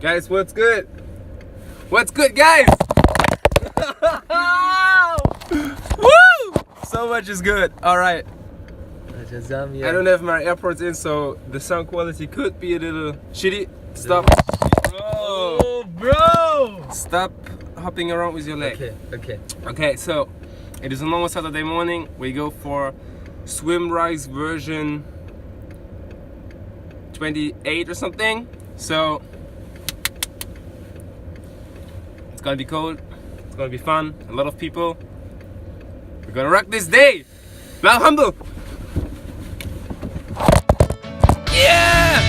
Guys, what's good? What's good, guys? Woo! So much is good. All right. I don't have my AirPods in, so the sound quality could be a little shitty. Stop. Bro. Oh, bro! Stop hopping around with your leg. Okay. So it is a normal Saturday morning. We go for swimrise version 28 or something. So it's gonna be cold. It's gonna be fun. A lot of people. We're gonna rock this day. Now humble. Yeah!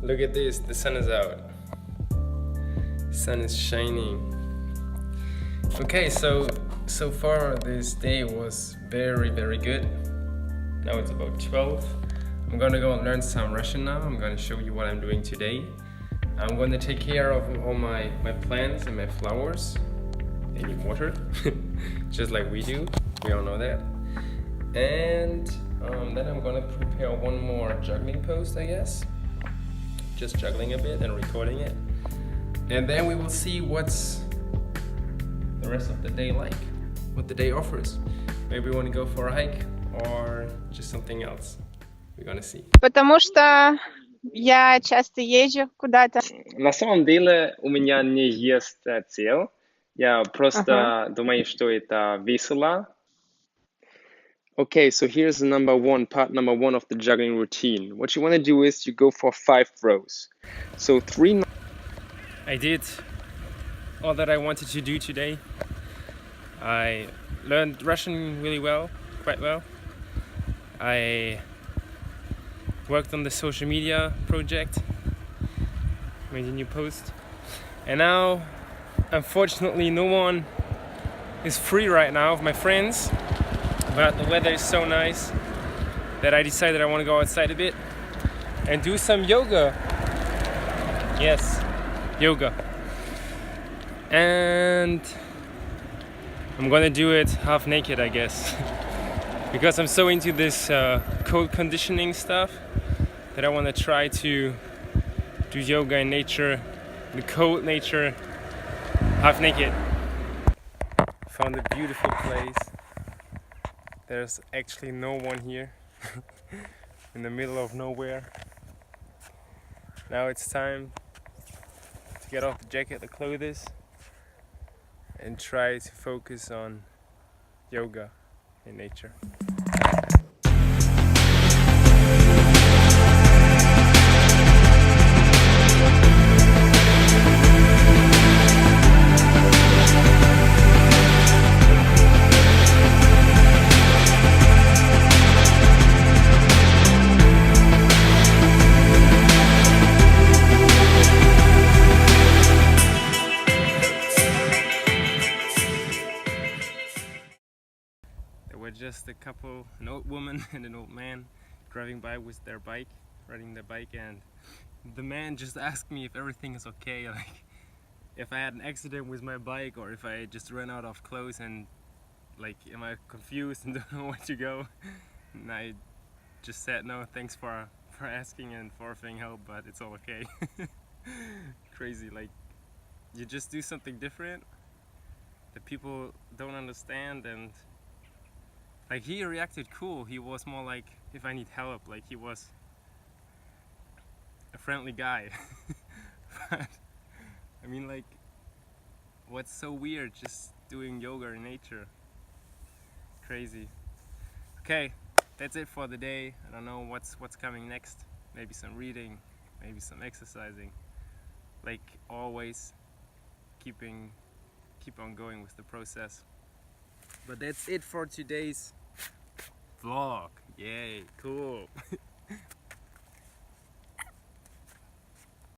Look at this, the sun is out. Sun is shining. Okay, so far this day was very good. Now it's about 12. I'm gonna go and learn some Russian now. I'm gonna show you what I'm doing today. I'm gonna take care of all my plants and my flowers. They need water, just like we do. We all know that. And then I'm gonna prepare one more juggling post, I guess. Just juggling a bit and recording it. And then we will see what's the rest of the day like, what the day offers. Maybe we want to go for a hike or just something else. We're gonna see. Потому что я часто езжу куда-то. На самом деле у меня не есть цель. Я просто думаю, что это весело. Okay, so here's part number one of the juggling routine. What you want to do is you go for 5 rows. So 3. I did all that I wanted to do today. I learned Russian really well, quite well. I worked on the social media project, made a new post. And now, unfortunately, no one is free right now of my friends. But the weather is so nice that I decided I want to go outside a bit and do some yoga. Yes, yoga. And I'm gonna do it half naked, I guess. Because I'm so into this cold conditioning stuff that I want to try to do yoga in nature, the cold nature, half naked. Found a beautiful place. There's actually no one here in the middle of nowhere. Now it's time to get off the jacket, the clothes, and try to focus on yoga in nature. Just a couple, an old woman and an old man driving by with their bike, riding their bike, and the man just asked me if everything is okay, like if I had an accident with my bike or if I just ran out of clothes and like am I confused and don't know where to go. And I just said no, thanks for asking and for offering help, but it's all okay. Crazy, like you just do something different that people don't understand, and Like, he reacted cool. He was more like, if I need help, like he was a friendly guy. But I mean, like, what's so weird just doing yoga in nature? Crazy. Okay, that's it for the day. I don't know what's coming next. Maybe some reading, maybe some exercising. Like always, keep on going with the process. But that's it for today's vlog. Yay, cool.